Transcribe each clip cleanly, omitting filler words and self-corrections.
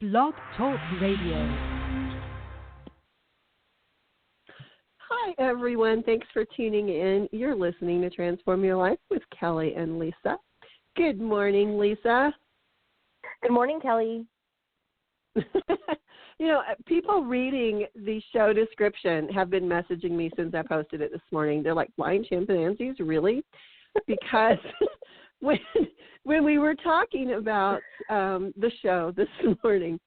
Blog Talk Radio. Hi, everyone. Thanks for tuning in. You're listening to Transform Your Life with Kellie and Lisa. Good morning, Lisa. Good morning, Kellie. People reading the show description have been messaging me since I posted it this morning. They're like, flying chimpanzees, really? Because when we were talking about the show this morning,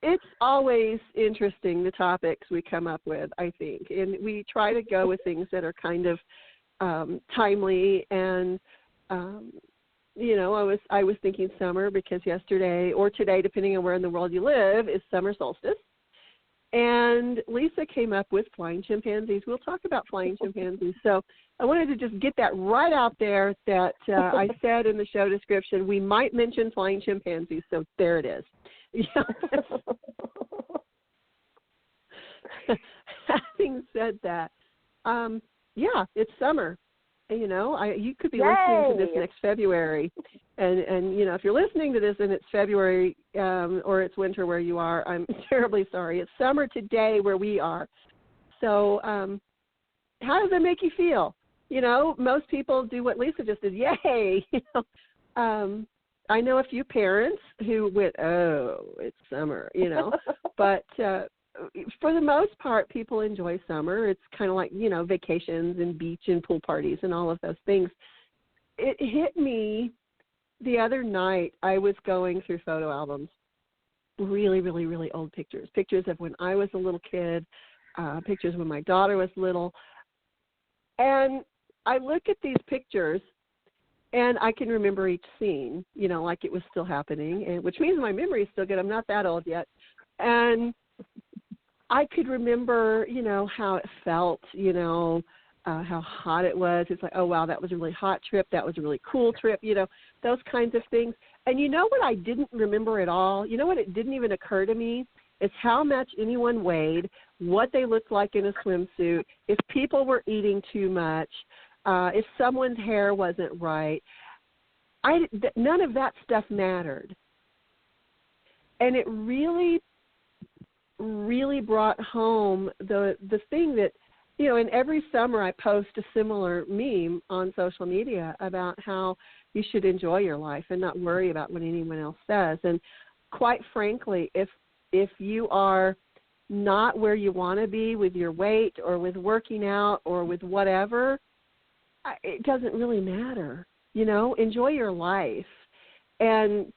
it's always interesting, the topics we come up with, I think. And we try to go with things that are kind of timely. And, I was thinking summer because yesterday or today, depending on where in the world you live, is summer solstice. And Lisa came up with flying chimpanzees. We'll talk about flying chimpanzees. So I wanted to just get that right out there that I said in the show description, we might mention flying chimpanzees. So there it is. Having said that, it's summer. You could be listening to this next February. And if you're listening to this and it's February or it's winter where you are, I'm terribly sorry. It's summer today where we are. So how does that make you feel? Most people do what Lisa just did. Yay! I know a few parents who went, oh, it's summer, But for the most part, people enjoy summer. It's kind of like, vacations and beach and pool parties and all of those things. It hit me the other night. I was going through photo albums, really, really, really old pictures of when I was a little kid, pictures when my daughter was little. And I look at these pictures, and I can remember each scene, like it was still happening, and which means my memory is still good. I'm not that old yet. And I could remember, how it felt, how hot it was. It's like, oh, wow, that was a really hot trip. That was a really cool trip, those kinds of things. And you know what I didn't remember at all? You know what? It didn't even occur to me? It's how much anyone weighed, what they looked like in a swimsuit, if people were eating too much, if someone's hair wasn't right. None of that stuff mattered. And it really brought home the thing that, and every summer I post a similar meme on social media about how you should enjoy your life and not worry about what anyone else says. And quite frankly, if you are not where you want to be with your weight or with working out or with whatever, it doesn't really matter. Enjoy your life. And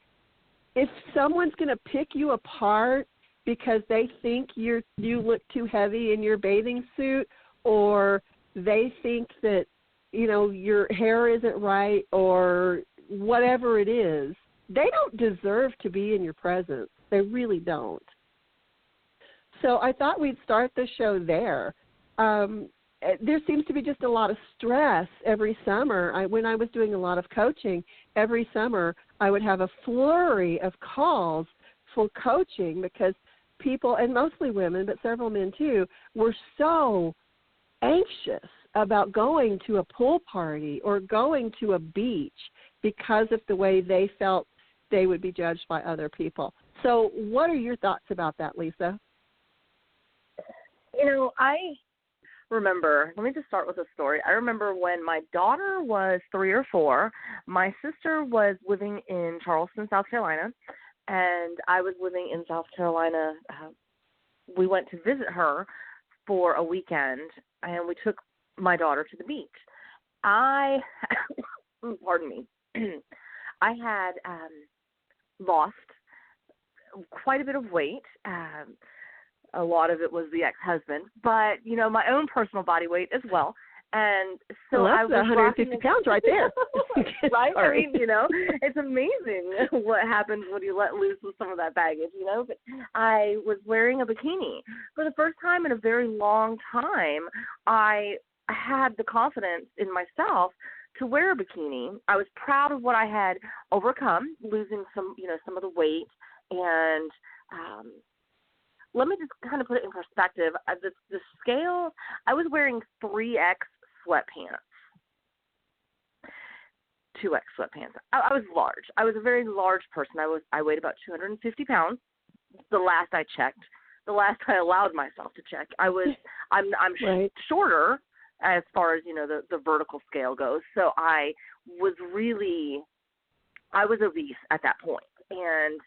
if someone's going to pick you apart because they think you look too heavy in your bathing suit, or they think that, your hair isn't right, or whatever it is, they don't deserve to be in your presence. They really don't. So I thought we'd start the show there. There seems to be just a lot of stress every summer. When I was doing a lot of coaching, every summer I would have a flurry of calls for coaching because people, and mostly women, but several men too, were so anxious about going to a pool party or going to a beach because of the way they felt they would be judged by other people. So what are your thoughts about that, Lisa? I remember, let me just start with a story. I remember when my daughter was 3 or 4, my sister was living in Charleston, South Carolina, and I was living in South Carolina. We went to visit her for a weekend, and we took my daughter to the beach. Pardon me, I had lost quite a bit of weight. A lot of it was the ex-husband, but, my own personal body weight as well. And so that's I was 150 pounds right there. Right? I mean, it's amazing what happens when you let loose with some of that baggage, But I was wearing a bikini. For the first time in a very long time, I had the confidence in myself to wear a bikini. I was proud of what I had overcome, losing some of the weight. And let me just kind of put it in perspective. The scale, I was wearing 3X sweatpants. 2X sweatpants. I was large. I was a very large person. I weighed about 250 pounds. The last I checked, the last I allowed myself to check. I'm right. shorter as far as, the vertical scale goes. So I was obese at that point. And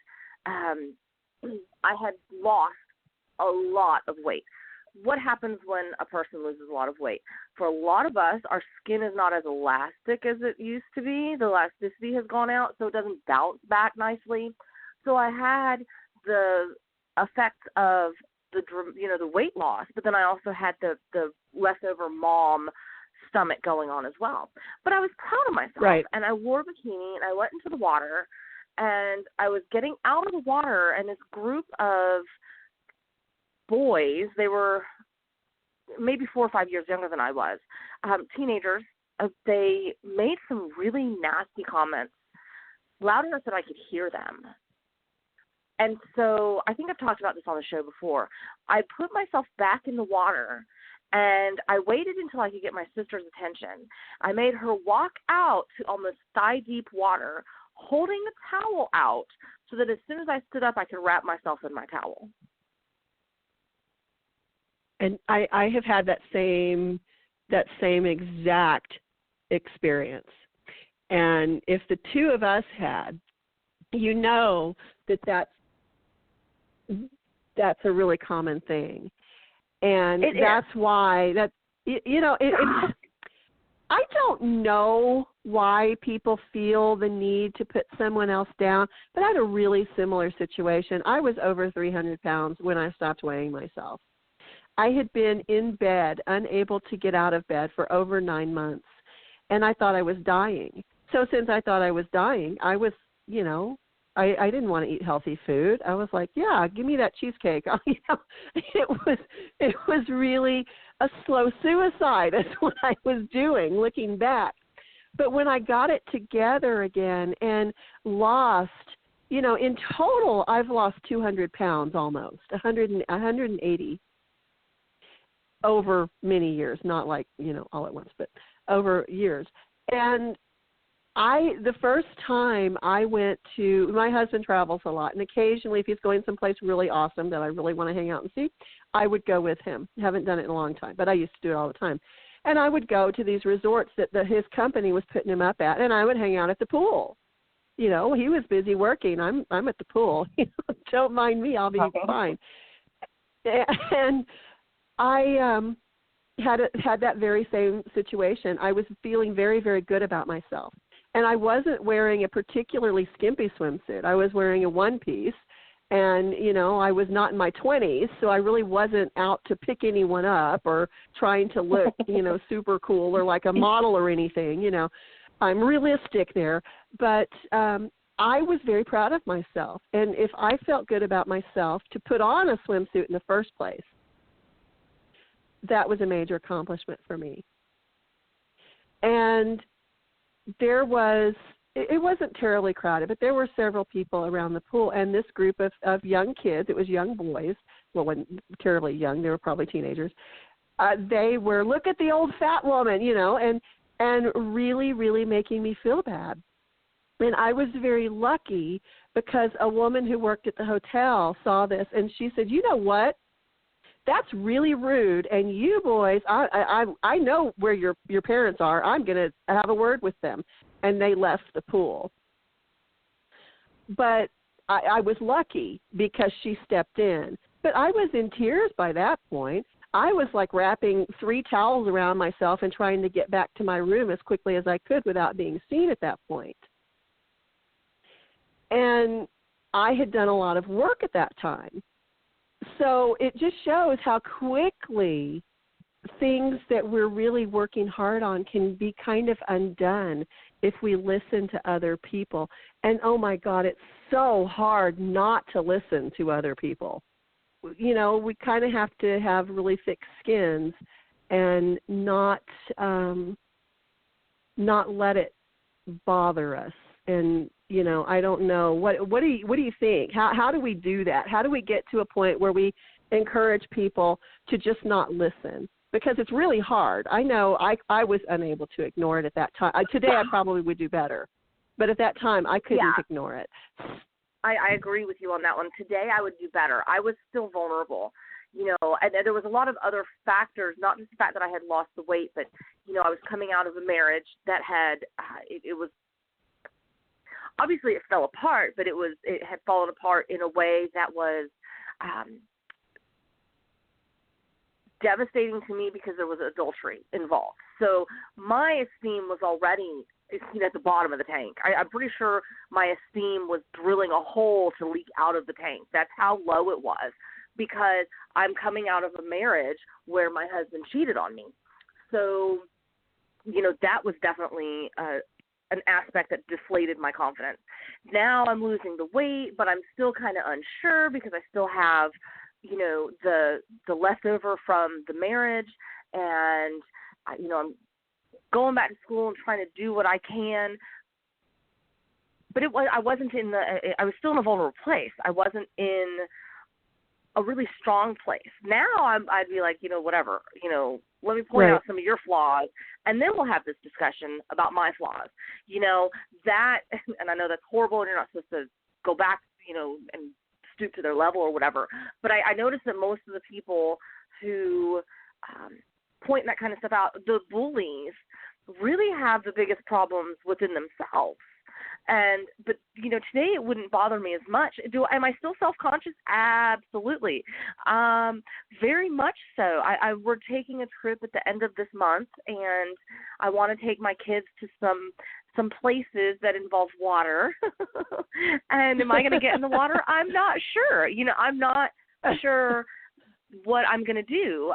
I had lost a lot of weight. What happens when a person loses a lot of weight? For a lot of us, our skin is not as elastic as it used to be. The elasticity has gone out, so it doesn't bounce back nicely. So I had the effects of the weight loss, but then I also had the leftover mom stomach going on as well. But I was proud of myself, right. And I wore a bikini, and I went into the water, and I was getting out of the water, and this group of boys, they were maybe 4 or 5 years younger than I was, teenagers, they made some really nasty comments, loud enough that I could hear them. And so I think I've talked about this on the show before. I put myself back in the water, and I waited until I could get my sister's attention. I made her walk out to almost thigh-deep water, holding the towel out so that as soon as I stood up, I could wrap myself in my towel. And I have had that same exact experience. And if the two of us had, that's a really common thing. And that's why I don't know why people feel the need to put someone else down, but I had a really similar situation. I was over 300 pounds when I stopped weighing myself. I had been in bed, unable to get out of bed for over 9 months, and I thought I was dying. So since I thought I was dying, I was, I didn't want to eat healthy food. I was like, yeah, give me that cheesecake. It was really a slow suicide is what I was doing, looking back. But when I got it together again and lost, in total, I've lost 200 pounds almost, 180 over many years, not like, all at once, but over years. And the first time I went to, my husband travels a lot, and occasionally if he's going someplace really awesome that I really want to hang out and see, I would go with him. Haven't done it in a long time, but I used to do it all the time. And I would go to these resorts that his company was putting him up at, and I would hang out at the pool. He was busy working. I'm at the pool. Don't mind me. I'll be fine. And I had that very same situation. I was feeling very, very good about myself. And I wasn't wearing a particularly skimpy swimsuit. I was wearing a one-piece. And, I was not in my 20s, so I really wasn't out to pick anyone up or trying to look, super cool or like a model or anything. I'm realistic there. But I was very proud of myself. And if I felt good about myself to put on a swimsuit in the first place, that was a major accomplishment for me. And it wasn't terribly crowded, but there were several people around the pool, and this group of young kids, it was young boys, well, when terribly young, they were probably teenagers, they were, look at the old fat woman, and really, really making me feel bad. And I was very lucky because a woman who worked at the hotel saw this, and she said, you know what? That's really rude, and you boys, I know where your parents are. I'm going to have a word with them. And they left the pool. But I was lucky because she stepped in. But I was in tears by that point. I was like wrapping 3 towels around myself and trying to get back to my room as quickly as I could without being seen at that point. And I had done a lot of work at that time. So it just shows how quickly things that we're really working hard on can be kind of undone if we listen to other people. And, oh, my God, it's so hard not to listen to other people. We kind of have to have really thick skins and not let it bother us. And, I don't know. What do you think? How do we do that? How do we get to a point where we encourage people to just not listen because it's really hard. I know I was unable to ignore it at that time. Today I probably would do better, but at that time I couldn't ignore it. I agree with you on that one. Today I would do better. I was still vulnerable, and there was a lot of other factors, not just the fact that I had lost the weight, but, I was coming out of a marriage that had, it was, obviously it fell apart, but it had fallen apart in a way that was devastating to me because there was adultery involved. So my esteem was already at the bottom of the tank. I'm pretty sure my esteem was drilling a hole to leak out of the tank. That's how low it was, because I'm coming out of a marriage where my husband cheated on me. So, that was definitely an aspect that deflated my confidence. Now I'm losing the weight, but I'm still kind of unsure because I still have, the leftover from the marriage, and, I'm going back to school and trying to do what I can. But I was still in a vulnerable place. I wasn't in a really strong place. Now I'd be like, whatever, let me point out some of your flaws, and then we'll have this discussion about my flaws. That, and I know that's horrible, and you're not supposed to go back, and stoop to their level or whatever. But I noticed that most of the people who point that kind of stuff out, the bullies, really have the biggest problems within themselves. But today it wouldn't bother me as much. Am I still self-conscious? Absolutely. Very much so. We're taking a trip at the end of this month, and I want to take my kids to some places that involve water. And am I going to get in the water? I'm not sure. I'm not sure what I'm going to do.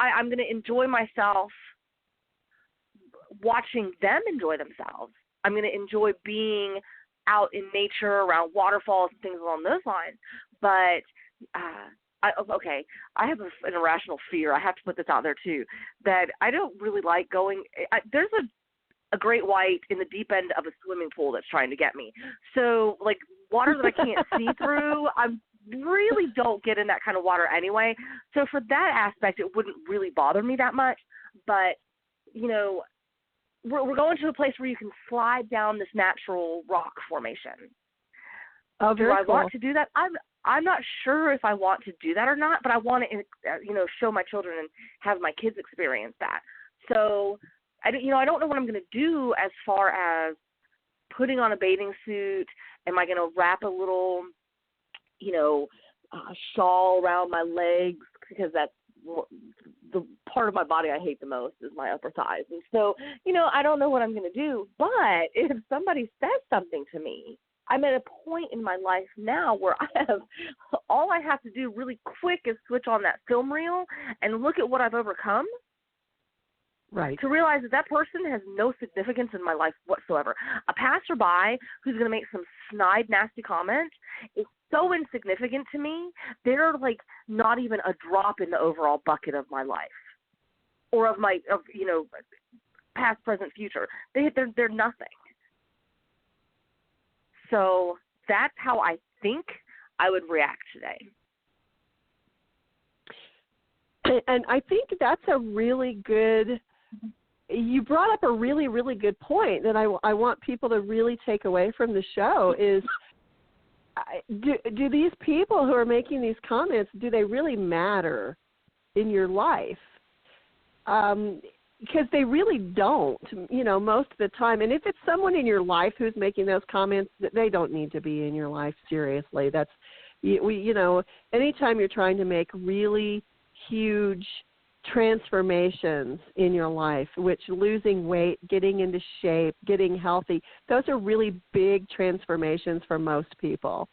I'm going to enjoy myself watching them enjoy themselves. I'm going to enjoy being out in nature around waterfalls and things along those lines. But, I have an irrational fear. I have to put this out there too, that I don't really like going. There's a great white in the deep end of a swimming pool that's trying to get me. So, like, water that I can't see through, I really don't get in that kind of water anyway. So for that aspect, it wouldn't really bother me that much. But, we're going to a place where you can slide down this natural rock formation. Oh, very cool. Do I want to do that? I'm not sure if I want to do that or not, but I want to, show my children and have my kids experience that. So, I don't know what I'm going to do as far as putting on a bathing suit. Am I going to wrap a little, shawl around my legs, because that's the part of my body I hate the most is my upper thighs. And so, I don't know what I'm going to do. But if somebody says something to me, I'm at a point in my life now where all I have to do really quick is switch on that film reel and look at what I've overcome. Right. To realize that person has no significance in my life whatsoever. A passerby who's going to make some snide, nasty comment is so insignificant to me. They're like not even a drop in the overall bucket of my life, or of past, present, future. They're nothing. So that's how I think I would react today. And I think that's a really good. You brought up a really, really good point that I want people to really take away from the show is, do these people who are making these comments, do they really matter in your life? Because they really don't, most of the time. And if it's someone in your life who's making those comments, they don't need to be in your life, seriously. That's, anytime you're trying to make really huge transformations in your life, which losing weight, getting into shape, getting healthy, those are really big transformations for most people.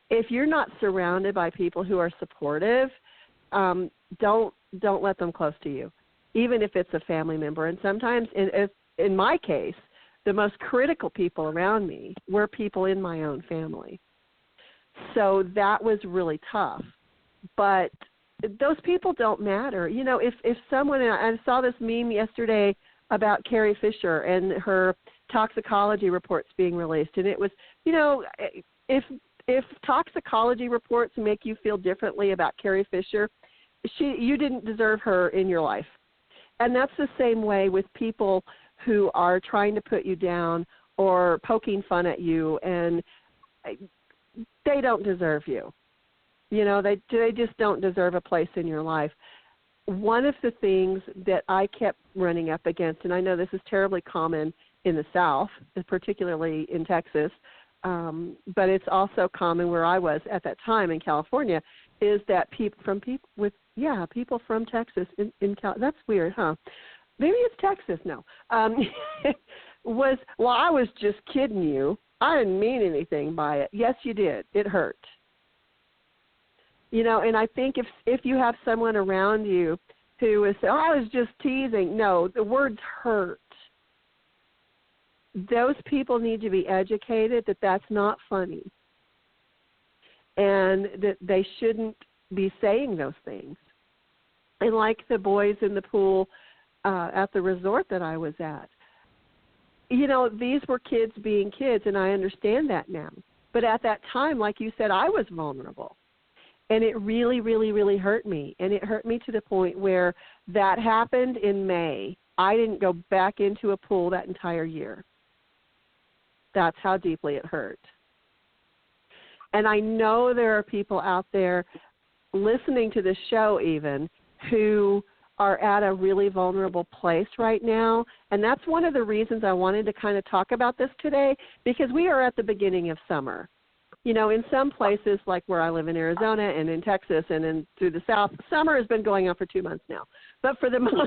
If you're not surrounded by people who are supportive, don't let them close to you, even if it's a family member. And sometimes, in my case, the most critical people around me were people in my own family. So that was really tough. But those people don't matter. If someone, and I saw this meme yesterday about Carrie Fisher and her toxicology reports being released, and it was, if toxicology reports make you feel differently about Carrie Fisher, you didn't deserve her in your life. And that's the same way with people who are trying to put you down or poking fun at you, and they don't deserve you. You know, they just don't deserve a place in your life. One of the things that I kept running up against, and I know this is terribly common in the South, particularly in Texas, but it's also common where I was at that time in California, is that people from Texas in that's weird, huh? Maybe it's Texas. No, I was just kidding you. I didn't mean anything by it. Yes, you did. It hurt. You know, and I think if you have someone around you who is, I was just teasing. No, the words hurt. Those people need to be educated that that's not funny, and that they shouldn't be saying those things. And like the boys in the pool at the resort that I was at, you know, these were kids being kids, and I understand that now. But at that time, like you said, I was vulnerable. And it really, really, really hurt me. And it hurt me to the point where that happened in May. I didn't go back into a pool that entire year. That's how deeply it hurt. And I know there are people out there listening to this show even who are at a really vulnerable place right now. And that's one of the reasons I wanted to kind of talk about this today, because we are at the beginning of summer. You know, in some places like where I live in Arizona and in Texas and through the South, summer has been going on for 2 months now. But for the most,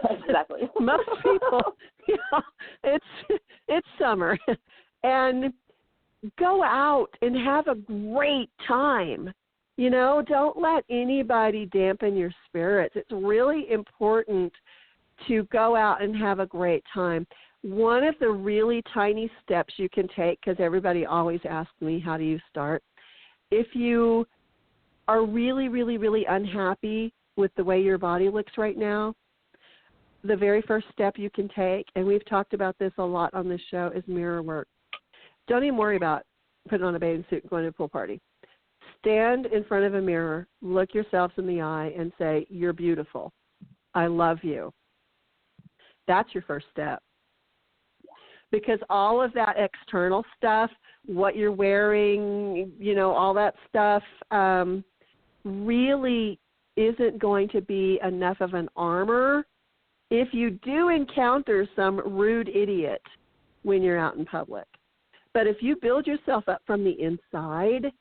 most people, you know, it's summer. And go out and have a great time. You know, don't let anybody dampen your spirits. It's really important to go out and have a great time. One of the really tiny steps you can take, because everybody always asks me, how do you start? If you are really, really, really unhappy with the way your body looks right now, the very first step you can take, and we've talked about this a lot on this show, is mirror work. Don't even worry about putting on a bathing suit and going to a pool party. Stand in front of a mirror, look yourselves in the eye, and say, you're beautiful. I love you. That's your first step. Because all of that external stuff, what you're wearing, you know, all that stuff really isn't going to be enough of an armor if you do encounter some rude idiot when you're out in public. But if you build yourself up from the inside,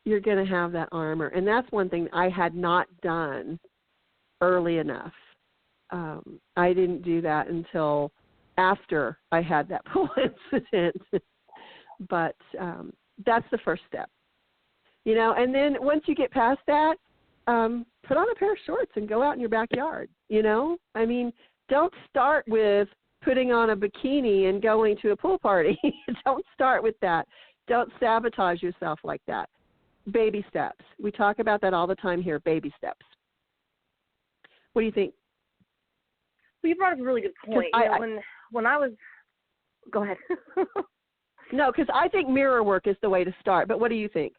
you're going to have that armor. And that's one thing I had not done early enough. I didn't do that until after I had that pool incident. But that's the first step. You know, and then once you get past that, put on a pair of shorts and go out in your backyard, you know? I mean, don't start with putting on a bikini and going to a pool party. Don't start with that. Don't sabotage yourself like that. Baby steps. We talk about that all the time here, baby steps. What do you think? Well, you brought up a really good point. When I was – go ahead. No, because I think mirror work is the way to start. But what do you think?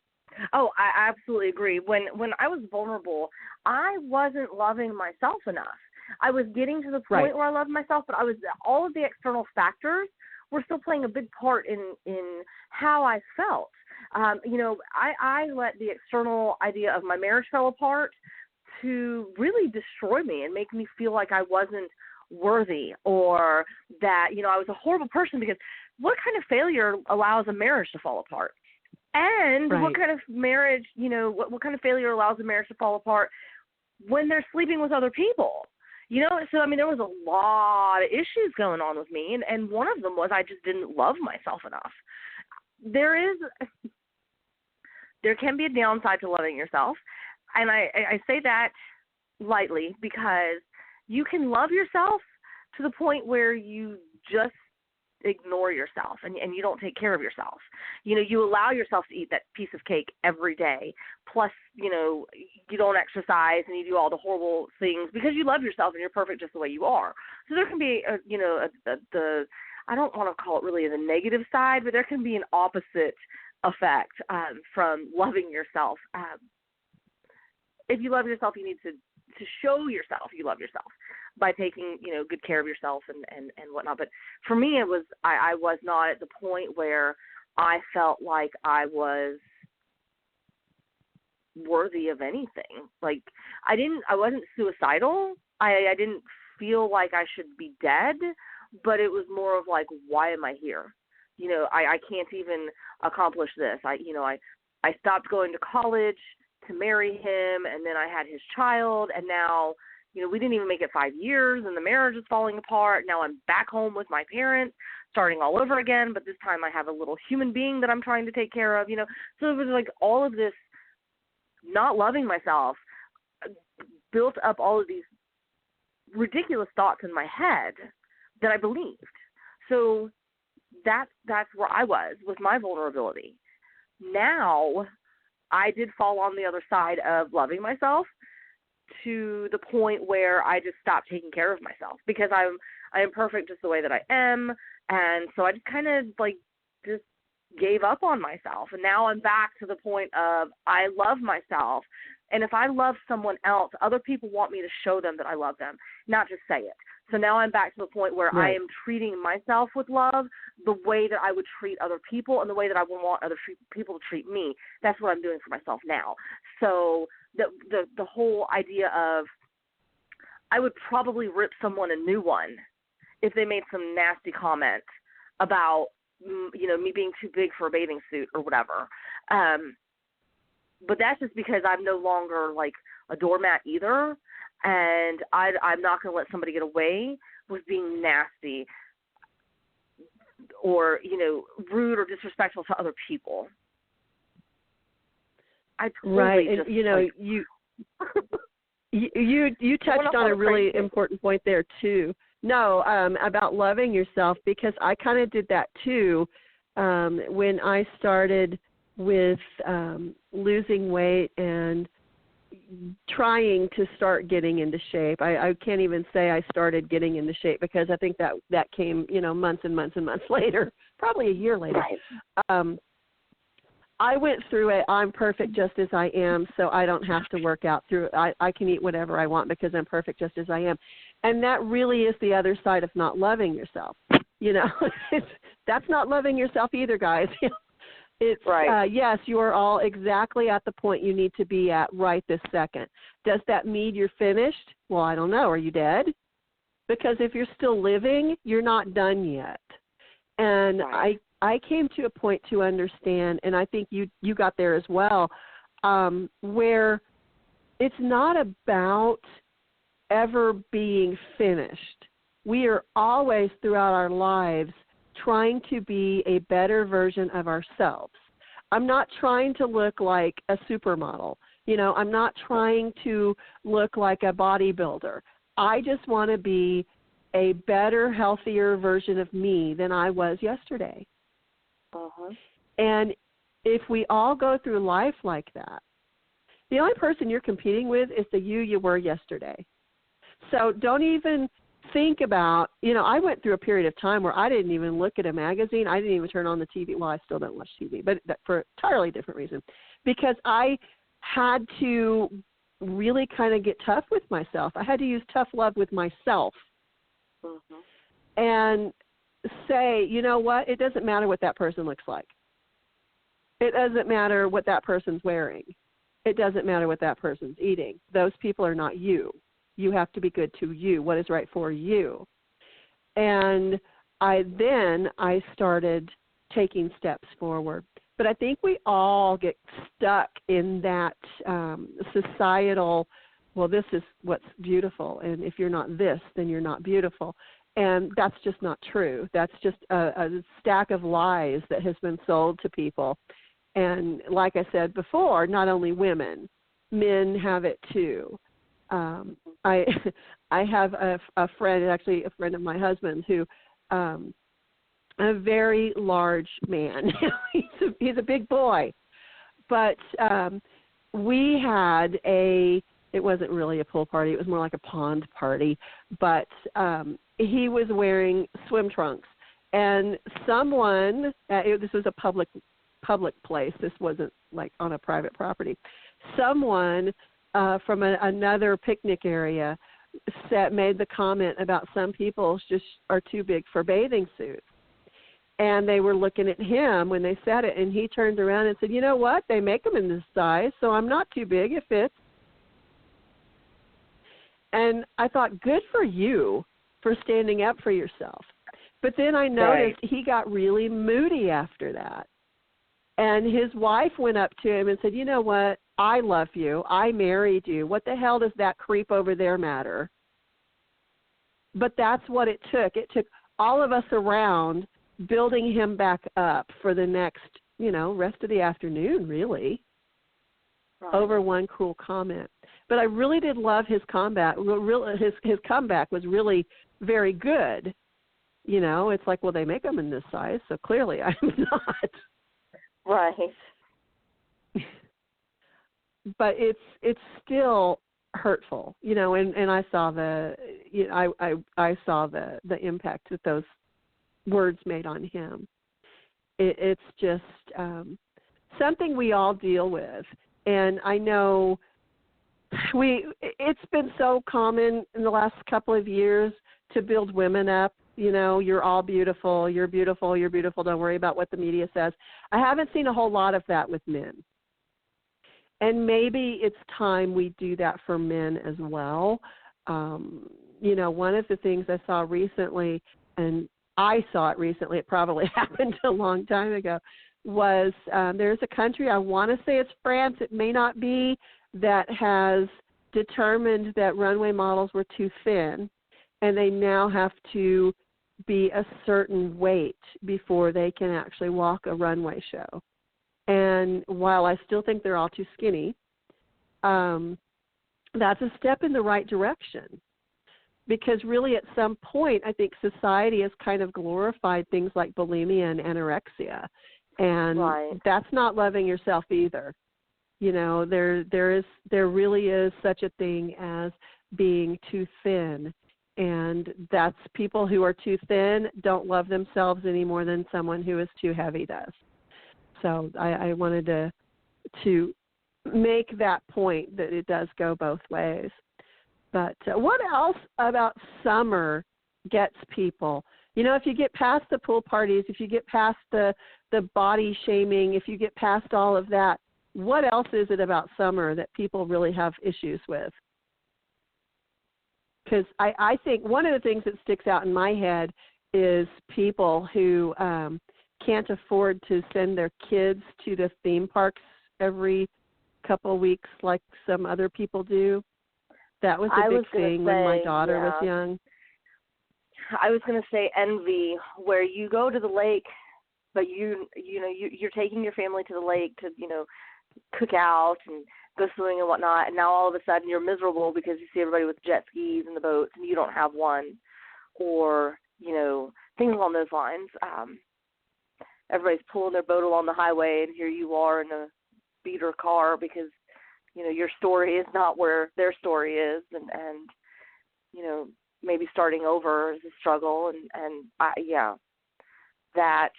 Oh, I absolutely agree. When I was vulnerable, I wasn't loving myself enough. I was getting to the point where I loved myself, but all of the external factors were still playing a big part in how I felt. You know, I let the external idea of my marriage fall apart to really destroy me and make me feel like I wasn't worthy, or that, you know, I was a horrible person, because what kind of failure allows a marriage to fall apart? And what kind of marriage, you know, what kind of failure allows a marriage to fall apart when they're sleeping with other people? You know, so, I mean, there was a lot of issues going on with me, and one of them was I just didn't love myself enough. There can be a downside to loving yourself, and I say that lightly, because you can love yourself to the point where you just ignore yourself and you don't take care of yourself. You know, you allow yourself to eat that piece of cake every day. Plus, you know, you don't exercise and you do all the horrible things because you love yourself and you're perfect just the way you are. So there can be, I don't want to call it really the negative side, but there can be an opposite effect from loving yourself. If you love yourself, you need to to show yourself you love yourself by taking, good care of yourself and whatnot. But for me, it was, I was not at the point where I felt like I was worthy of anything. Like, I wasn't suicidal. I didn't feel like I should be dead, but it was more of like, why am I here? I can't even accomplish this. I stopped going to college to marry him, and then I had his child, and now, we didn't even make it 5 years, and the marriage is falling apart. Now I'm back home with my parents, starting all over again, but this time I have a little human being that I'm trying to take care of, So it was like all of this not loving myself built up all of these ridiculous thoughts in my head that I believed. So that's where I was with my vulnerability. Now I did fall on the other side of loving myself to the point where I just stopped taking care of myself because I am perfect just the way that I am. And so I just kind of just gave up on myself. And now I'm back to the point of I love myself. And if I love someone else, other people want me to show them that I love them, not just say it. So now I'm back to the point where I am treating myself with love the way that I would treat other people and the way that I would want other people to treat me. That's what I'm doing for myself now. So the whole idea of I would probably rip someone a new one if they made some nasty comment about, me being too big for a bathing suit or whatever. But that's just because I'm no longer like a doormat either. And I'm not going to let somebody get away with being nasty or, rude or disrespectful to other people. I totally and you touched on a really important point there too. No, about loving yourself, because I kind of did that too when I started with losing weight and trying to start getting into shape. I can't even say I started getting into shape because I think that came, months and months and months later, probably a year later. Right. I went through it. I'm perfect just as I am, so I don't have to work out through it. I can eat whatever I want because I'm perfect just as I am. And that really is the other side of not loving yourself. That's not loving yourself either, guys. It's right. Yes, you are all exactly at the point you need to be at right this second. Does that mean you're finished? Well, I don't know. Are you dead? Because if you're still living, you're not done yet. And right. I came to a point to understand, and I think you got there as well, where it's not about ever being finished. We are always throughout our lives trying to be a better version of ourselves. I'm not trying to look like a supermodel. I'm not trying to look like a bodybuilder. I just want to be a better, healthier version of me than I was yesterday. Uh-huh. And if we all go through life like that, the only person you're competing with is the you were yesterday. So don't even think about, I went through a period of time where I didn't even look at a magazine. I didn't even turn on the TV. Well, I still don't watch TV, but for an entirely different reason. Because I had to really kind of get tough with myself. I had to use tough love with myself. Mm-hmm. And say, you know what, it doesn't matter what that person looks like. It doesn't matter what that person's wearing. It doesn't matter what that person's eating. Those people are not you. You have to be good to you, what is right for you. And I started taking steps forward. But I think we all get stuck in that societal, well, this is what's beautiful, and if you're not this, then you're not beautiful. And that's just not true. That's just a stack of lies that has been sold to people. And like I said before, not only women, men have it too. I have a friend, actually a friend of my husband's, who a very large man. he's a big boy. But we had it wasn't really a pool party. It was more like a pond party. But he was wearing swim trunks. And someone, this was a public place. This wasn't like on a private property. Someone from another picnic area made the comment about some people just are too big for bathing suits. And they were looking at him when they said it, and he turned around and said, you know what, they make them in this size, so I'm not too big, it fits. And I thought, good for you for standing up for yourself. But then I noticed he got really moody after that. And his wife went up to him and said, you know what, I love you, I married you, what the hell does that creep over there matter? But that's what it took. It took all of us around building him back up for the next, rest of the afternoon, really, over one cruel comment. But I really did love his comeback. His comeback was really very good. It's like, well, they make them in this size, so clearly I'm not. Right. But it's still hurtful, and I saw I saw the impact that those words made on him. It's just something we all deal with, and I know it's been so common in the last couple of years to build women up. You're all beautiful, you're beautiful, you're beautiful, don't worry about what the media says. I haven't seen a whole lot of that with men. And maybe it's time we do that for men as well. One of the things I saw recently, and I saw it recently, it probably happened a long time ago, was there's a country, I want to say it's France, it may not be, that has determined that runway models were too thin, and they now have to be a certain weight before they can actually walk a runway show. And while I still think they're all too skinny, that's a step in the right direction. Because really at some point, I think society has kind of glorified things like bulimia and anorexia. And that's not loving yourself either. There really is such a thing as being too thin. And that's people who are too thin don't love themselves any more than someone who is too heavy does. So I wanted to make that point that it does go both ways. But what else about summer gets people? If you get past the pool parties, if you get past the body shaming, if you get past all of that, what else is it about summer that people really have issues with? Because I think one of the things that sticks out in my head is people who can't afford to send their kids to the theme parks every couple of weeks like some other people do. That was a big thing when my daughter was young. I was going to say envy, where you go to the lake, but you're taking your family to the lake to, cook out and go swimming and whatnot, and now all of a sudden you're miserable because you see everybody with jet skis and the boats and you don't have one, or, things along those lines. Everybody's pulling their boat along the highway, and here you are in a beater car because, your story is not where their story is, and maybe starting over is a struggle, and that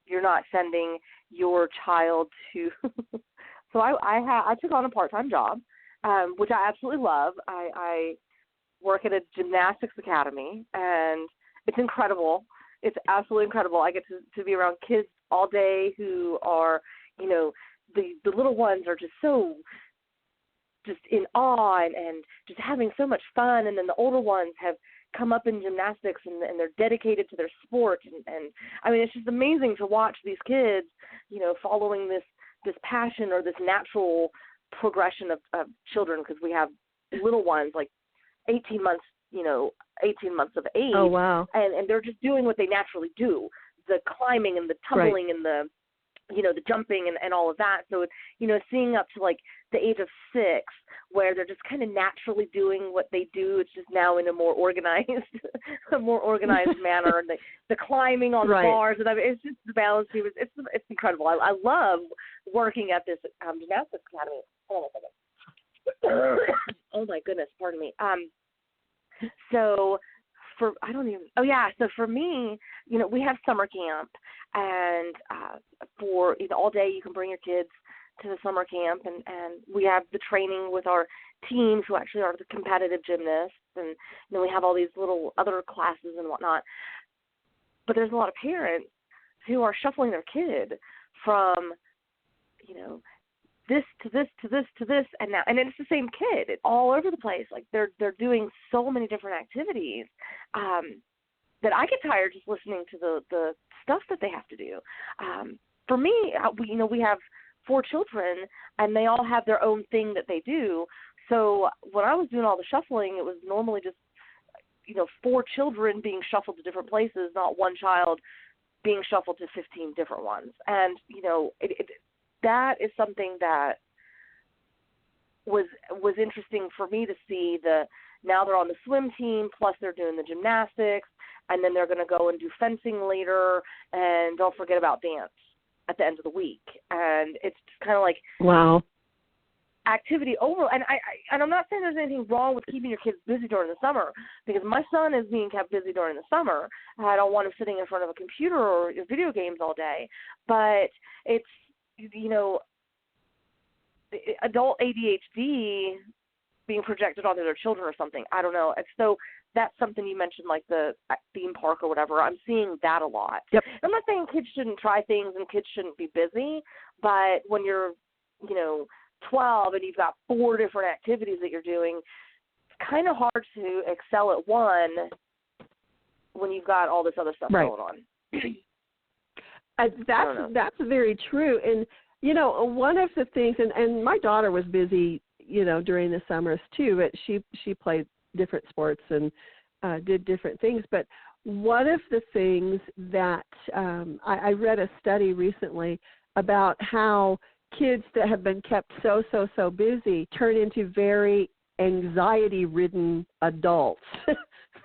you're not sending your child to. So I took on a part-time job, which I absolutely love. I work at a gymnastics academy, and it's incredible. It's absolutely incredible. I get to be around kids all day who are, the little ones are just so just in awe and just having so much fun. And then the older ones have come up in gymnastics and they're dedicated to their sport. And I mean, it's just amazing to watch these kids, following this passion or this natural progression of children, because we have little ones like 18 months of age. Oh, wow. And they're just doing what they naturally do, the climbing and the tumbling and the jumping and all of that. So, seeing up to like the age of 6, where they're just kind of naturally doing what they do. It's just now in a more organized manner. And the climbing on the bars. And it's just the balance. It's incredible. I love working at this gymnastics academy. Hold on a second. Oh my goodness. Pardon me. So for me, we have summer camp, and for all day you can bring your kids to the summer camp, and we have the training with our teams who actually are the competitive gymnasts, and then we have all these little other classes and whatnot. But there's a lot of parents who are shuffling their kid from, this to this to this to this, and it's the same kid. It's all over the place. Like they're doing so many different activities that I get tired just listening to the stuff that they have to do. For me, we have 4 children, and they all have their own thing that they do. So when I was doing all the shuffling, it was normally just 4 children being shuffled to different places, not one child being shuffled to 15 different ones. And that is something that was interesting for me to see. Now they're on the swim team, plus they're doing the gymnastics, and then they're going to go and do fencing later, and don't forget about dance at the end of the week. And it's just kind of like, wow, activity over. And I'm not saying there's anything wrong with keeping your kids busy during the summer, because my son is being kept busy during the summer. I don't want him sitting in front of a computer or video games all day. But it's, adult ADHD being projected onto their children or something. I don't know. So that's something you mentioned, like the theme park or whatever. I'm seeing that a lot. Yep. I'm not saying kids shouldn't try things and kids shouldn't be busy, but when you're, 12 and you've got 4 different activities that you're doing, it's kind of hard to excel at one when you've got all this other stuff right. going on. That's very true. And, one of the things, and my daughter was busy, during the summers too, but she played different sports and did different things. But one of the things that I read a study recently about how kids that have been kept so busy turn into very anxiety-ridden adults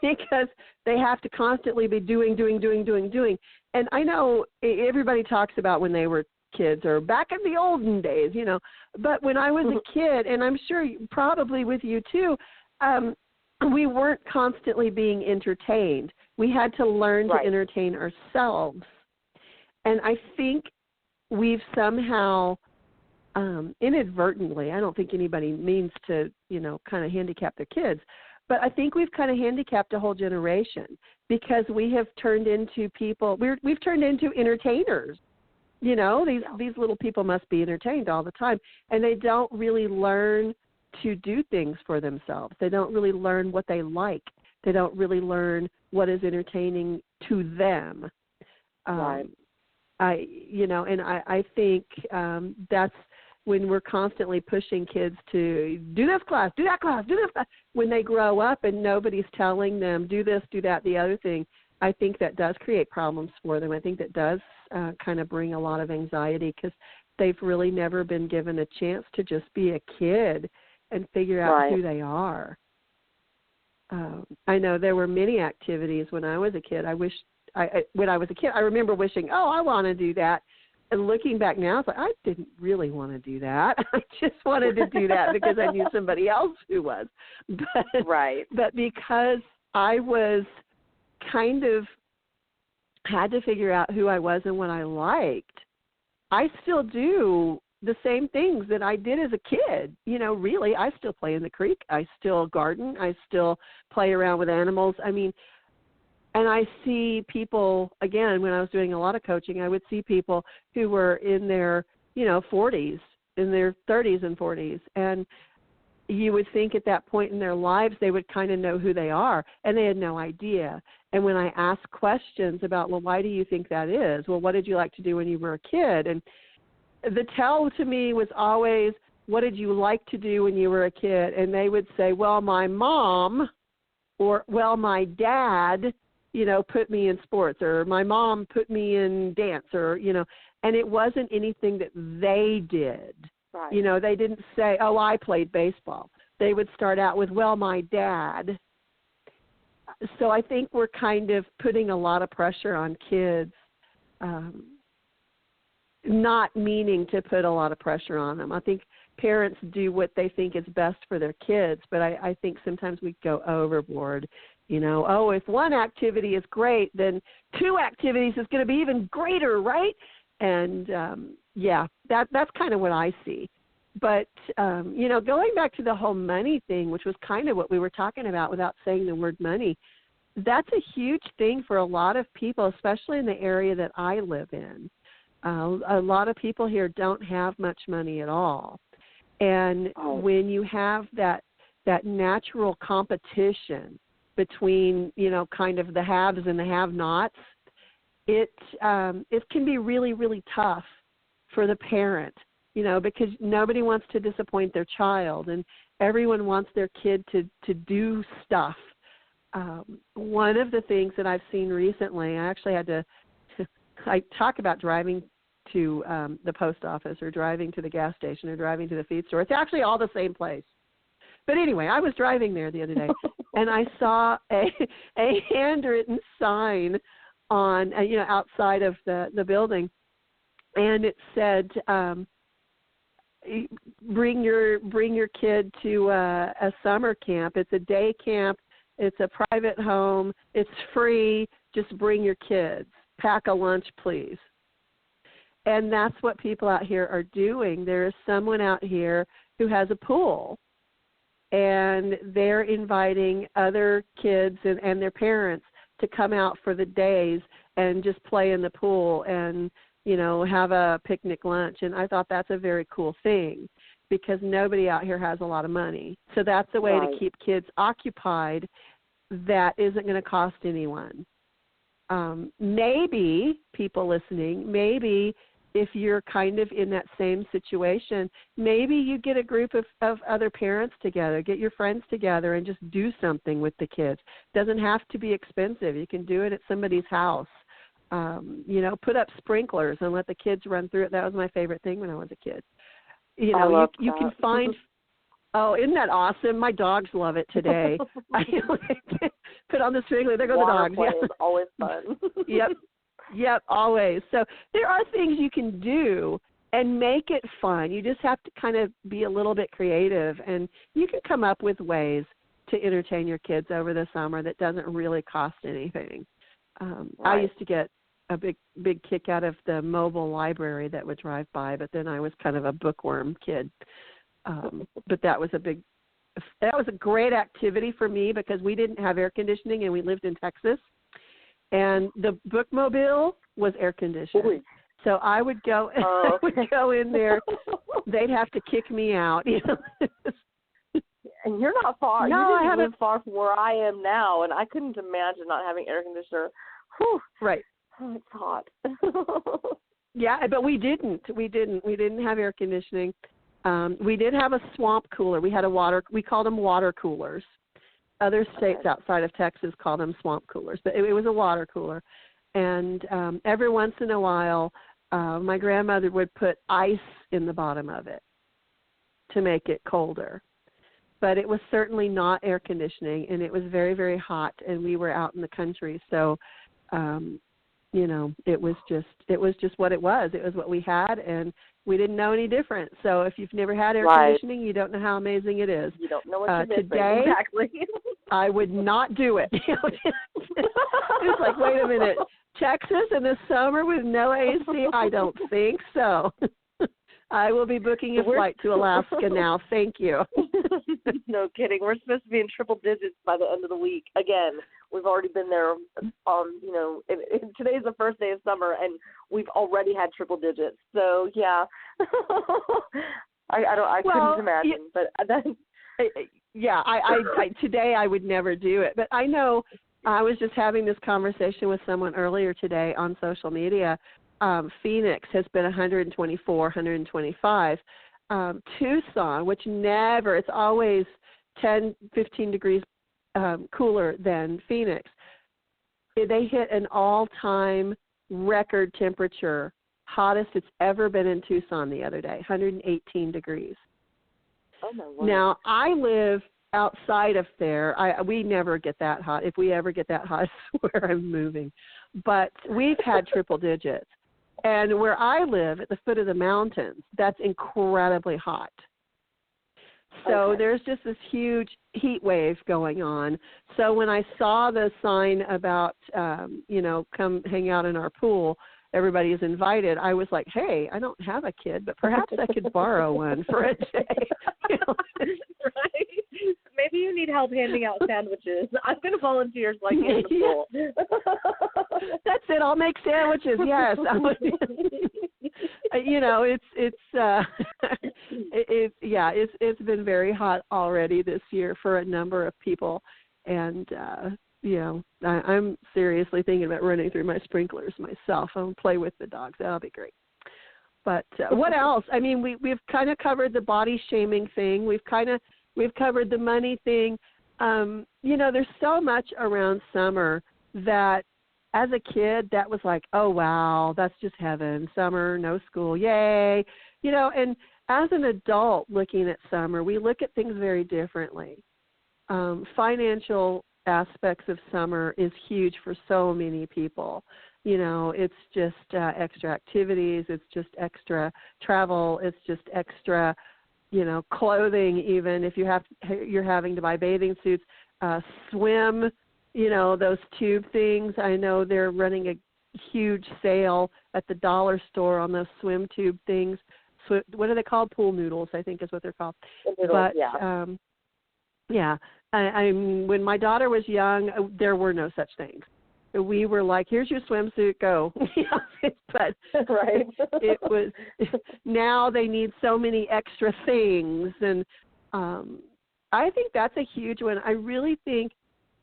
because they have to constantly be doing. And I know everybody talks about when they were kids or back in the olden days, but when I was a kid, and I'm sure probably with you too, we weren't constantly being entertained. We had to learn right. to entertain ourselves. And I think we've somehow inadvertently, I don't think anybody means to, kind of handicap their kids, but I think we've kind of handicapped a whole generation because we have turned into people, we've turned into entertainers. These little people must be entertained all the time, and they don't really learn to do things for themselves. They don't really learn what they like. They don't really learn what is entertaining to them. Right. I think that's when we're constantly pushing kids to do this class, do that class, do this class. When they grow up and nobody's telling them, do this, do that, the other thing, I think that does create problems for them. I think that does kind of bring a lot of anxiety because they've really never been given a chance to just be a kid and figure out right. who they are. I know there were many activities when I was a kid. When I was a kid, I remember wishing, I want to do that. And looking back now, it's like, I didn't really want to do that. I just wanted to do that because I knew somebody else who was. But because I was kind of had to figure out who I was and what I liked, I still do the same things that I did as a kid. Really, I still play in the creek. I still garden. I still play around with animals. And I see people, again, when I was doing a lot of coaching, I would see people who were in their, 40s, in their 30s and 40s. And you would think at that point in their lives they would kind of know who they are, and they had no idea. And when I asked questions about, well, why do you think that is? Well, what did you like to do when you were a kid? And the tell to me was always, what did you like to do when you were a kid? And they would say, well, my mom, or, well, my dad, put me in sports, or my mom put me in dance, or, and it wasn't anything that they did. Right. They didn't say, oh, I played baseball. They would start out with, well, my dad. So I think we're kind of putting a lot of pressure on kids, not meaning to put a lot of pressure on them. I think parents do what they think is best for their kids, but I think sometimes we go overboard. If one activity is great, then 2 activities is going to be even greater, right? And yeah, that's kind of what I see. But, going back to the whole money thing, which was kind of what we were talking about without saying the word money, that's a huge thing for a lot of people, especially in the area that I live in. A lot of people here don't have much money at all. And when you have that natural competition between, kind of the haves and the have-nots, it can be really, really tough for the parent, because nobody wants to disappoint their child, and everyone wants their kid to do stuff. One of the things that I've seen recently, I actually had to, I talk about driving to the post office or driving to the gas station or driving to the feed store. It's actually all the same place. But anyway, I was driving there the other day, and I saw a handwritten sign on, outside of the building, and it said, bring your kid to a summer camp. It's a day camp. It's a private home. It's free. Just bring your kids. Pack a lunch, please. And that's what people out here are doing. There is someone out here who has a pool, and they're inviting other kids and their parents to come out for the days and just play in the pool and, have a picnic lunch. And I thought that's a very cool thing, because nobody out here has a lot of money. So that's a way to keep kids occupied that isn't going to cost anyone. Maybe, people listening, maybe if you're kind of in that same situation, maybe you get a group of other parents together, get your friends together, and just do something with the kids. Doesn't have to be expensive. You can do it at somebody's house. Put up sprinklers and let the kids run through it. That was my favorite thing when I was a kid. You can find. Oh, isn't that awesome? My dogs love it today. Put on the sprinkler. There go the dogs. Water play is always fun. Yep, always. So there are things you can do and make it fun. You just have to kind of be a little bit creative, and you can come up with ways to entertain your kids over the summer that doesn't really cost anything. I used to get a big kick out of the mobile library that would drive by, but then I was kind of a bookworm kid. But that was a great activity for me, because we didn't have air conditioning and we lived in Texas, and the bookmobile was air conditioned. Ooh. So I would go, I would go in there. They'd have to kick me out. And you're not far. No, you live far from where I am now, and I couldn't imagine not having air conditioner. Whew. Right. Oh, it's hot. Yeah, but we didn't. We didn't have air conditioning. We did have a swamp cooler. We had we called them water coolers. Other states outside of Texas call them swamp coolers, but it was a water cooler. And every once in a while, my grandmother would put ice in the bottom of it to make it colder. But it was certainly not air conditioning, and it was very, very hot, and we were out in the country. So, it was just what it was. It was what we had, and we didn't know any different. So if you've never had air conditioning, you don't know how amazing it is. You don't know what you're missing. Today, exactly. I would not do it. It's like, wait a minute, Texas in the summer with no AC? I don't think so. I will be booking a flight to Alaska now. Thank you. No kidding. We're supposed to be in triple digits by the end of the week. Again, we've already been there. Today's the first day of summer, and we've already had triple digits. So yeah, I couldn't imagine. But that's I today I would never do it. But I know I was just having this conversation with someone earlier today on social media. Phoenix has been 124, 125. Tucson, which it's always 10, 15 degrees cooler than Phoenix. They hit an all-time record temperature, hottest it's ever been in Tucson the other day, 118 degrees. Oh, my Lord. Now, I live outside of there. We never get that hot. If we ever get that hot, I swear I'm moving. But we've had triple digits. And where I live, at the foot of the mountains, that's incredibly hot. So there's just this huge heat wave going on. So when I saw the sign about, come hang out in our pool, everybody is invited, I was like, hey, I don't have a kid, but perhaps I could borrow one for a day. You know? Right? Maybe you need help handing out sandwiches. I'm going to volunteer so I can get in the pool. That's it. I'll make sandwiches. Yes. You know, it's been very hot already this year for a number of people, and you know, I'm seriously thinking about running through my sprinklers myself. I'll play with the dogs. That'll be great. But what else? I mean, we've kind of covered the body shaming thing. We've covered the money thing. You know, there's so much around summer that as a kid, that was like, oh, wow, that's just heaven. Summer, no school, yay. You know, and as an adult looking at summer, we look at things very differently. Financial aspects of summer is huge for so many people. You know, it's just extra activities. It's just extra travel. It's just extra, you know, clothing. Even if you're having to buy bathing suits, swim. You know, those tube things. I know they're running a huge sale at the dollar store on those swim tube things. What are they called? Pool noodles, I think is what they're called. Noodles, but yeah. I when my daughter was young, there were no such things. We were like, here's your swimsuit, go. But right. It was, now they need so many extra things. And I think that's a huge one. I really think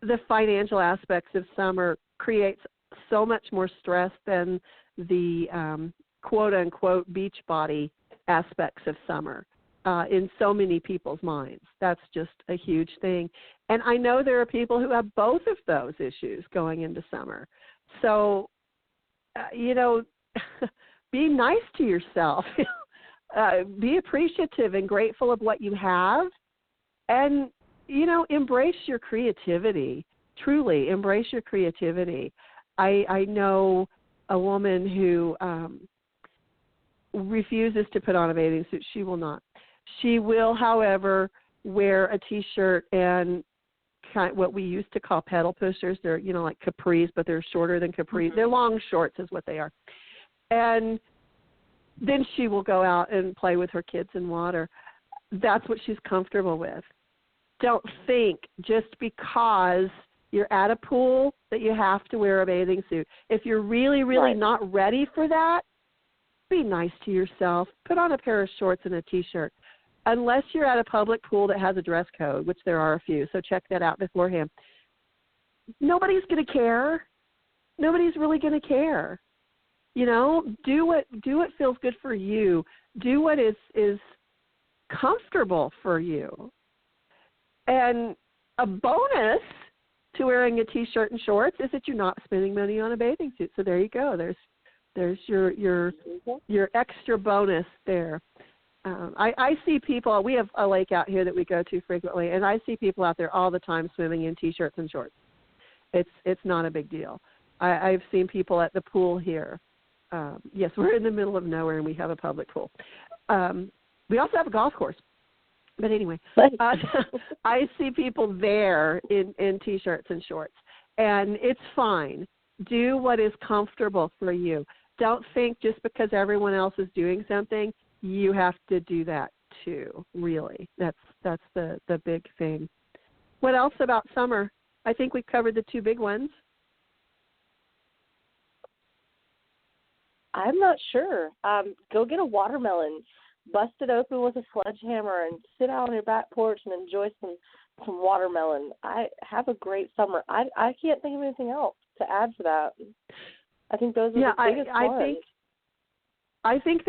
the financial aspects of summer creates so much more stress than the quote-unquote beach body aspects of summer. In so many people's minds. That's just a huge thing. And I know there are people who have both of those issues going into summer. So, you know, be nice to yourself. Be appreciative and grateful of what you have. And, you know, embrace your creativity. Truly, embrace your creativity. I know a woman who refuses to put on a bathing suit. She will not. She will, however, wear a T-shirt and what we used to call pedal pushers. They're, you know, like capris, but they're shorter than capris. Mm-hmm. They're long shorts is what they are. And then she will go out and play with her kids in water. That's what she's comfortable with. Don't think just because you're at a pool that you have to wear a bathing suit. If you're really, really right. not ready for that, be nice to yourself. Put on a pair of shorts and a T-shirt. Unless you're at a public pool that has a dress code, which there are a few, so check that out beforehand. Nobody's going to care. Nobody's really going to care. You know, do what feels good for you. Do what is comfortable for you. And a bonus to wearing a T-shirt and shorts is that you're not spending money on a bathing suit. So there you go. There's your extra bonus there. I see people, we have a lake out here that we go to frequently, and I see people out there all the time swimming in T-shirts and shorts. It's not a big deal. I've seen people at the pool here. Yes, we're in the middle of nowhere, and we have a public pool. We also have a golf course. But anyway, I see people there in T-shirts and shorts, and it's fine. Do what is comfortable for you. Don't think just because everyone else is doing something, you have to do that too, really. That's the big thing. What else about summer? I think we've covered the two big ones. I'm not sure. Go get a watermelon, bust it open with a sledgehammer, and sit out on your back porch and enjoy some watermelon. I have a great summer. I can't think of anything else to add to that. I think those are the biggest ones. I think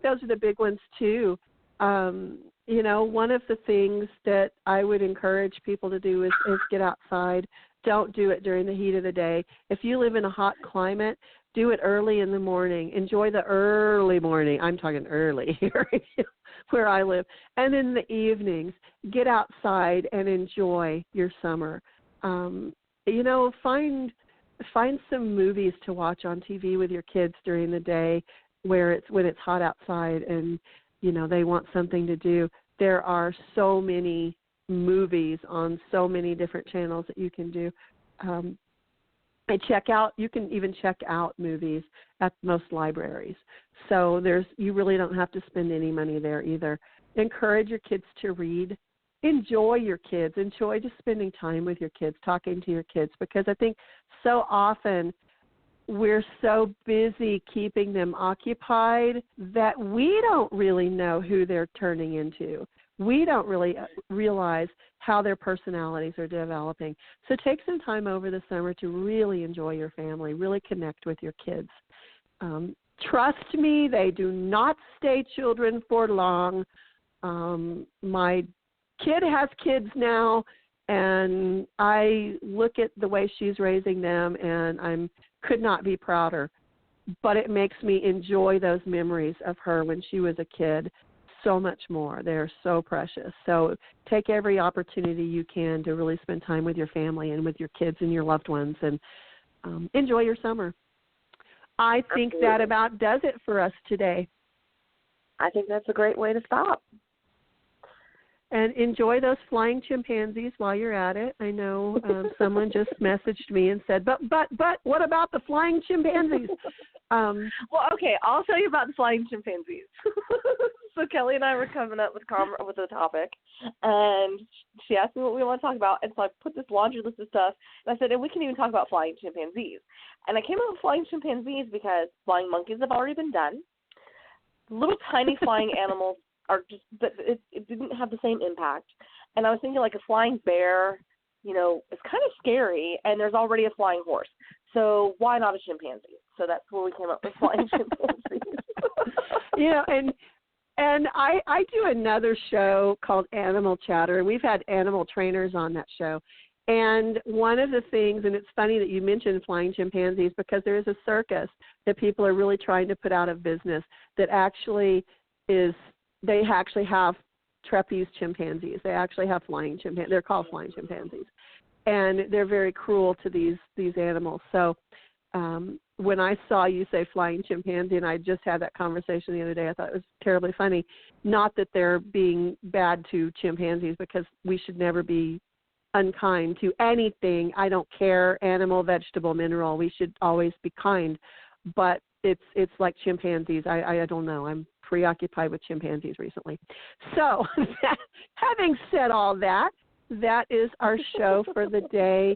those are the big ones too. You know, one of the things that I would encourage people to do is get outside. Don't do it during the heat of the day. If you live in a hot climate, do it early in the morning. Enjoy the early morning. I'm talking early here where I live. And in the evenings, get outside and enjoy your summer. You know, find some movies to watch on TV with your kids during the day when it's hot outside and, you know, they want something to do. There are so many movies on so many different channels that you can do. You can even check out movies at most libraries. So you really don't have to spend any money there either. Encourage your kids to read. Enjoy your kids. Enjoy just spending time with your kids, talking to your kids, because I think so often we're so busy keeping them occupied that we don't really know who they're turning into. We don't really realize how their personalities are developing. So take some time over the summer to really enjoy your family, really connect with your kids. Trust me, they do not stay children for long. My kid has kids now, and I look at the way she's raising them, and I could not be prouder. But it makes me enjoy those memories of her when she was a kid so much more. They're so precious. So take every opportunity you can to really spend time with your family and with your kids and your loved ones, and enjoy your summer. I think that about does it for us today. I think that's a great way to stop. And enjoy those flying chimpanzees while you're at it. I know someone just messaged me and said, but what about the flying chimpanzees? Well, okay, I'll tell you about the flying chimpanzees. So Kelly and I were coming up with a topic, and she asked me what we want to talk about, and so I put this laundry list of stuff, and I said, and we can even talk about flying chimpanzees. And I came up with flying chimpanzees because flying monkeys have already been done. Little tiny flying animals are just, but it didn't have the same impact. And I was thinking like a flying bear, it's kind of scary, and there's already a flying horse. So why not a chimpanzee? So that's where we came up with flying chimpanzees. And I do another show called Animal Chatter, and we've had animal trainers on that show. And one of the things, and it's funny that you mentioned flying chimpanzees, because there is a circus that people are really trying to put out of business that actually they actually have trapeze chimpanzees. They actually have flying chimpanzees. They're called flying chimpanzees. And they're very cruel to these animals. So when I saw you say flying chimpanzee, and I just had that conversation the other day, I thought it was terribly funny. Not that they're being bad to chimpanzees, because we should never be unkind to anything. I don't care, animal, vegetable, mineral. We should always be kind. But it's like chimpanzees. I don't know. I'm preoccupied with chimpanzees recently. So having said all that, that is our show for the day.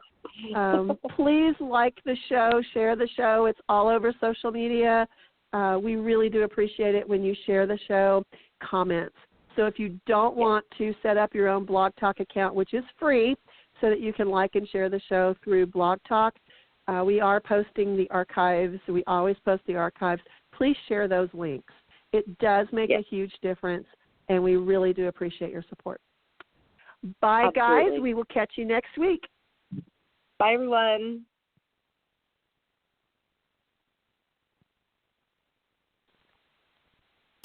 Please like the show, share the show. It's all over social media. We really do appreciate it when you share the show. Comments. So if you don't want to set up your own Blog Talk account, which is free, so that you can like and share the show through Blog Talk, we are posting the archives. We always post the archives. Please share those links. It does make a huge difference, and we really do appreciate your support. Bye, Absolutely. guys. We will catch you next week. Bye, everyone.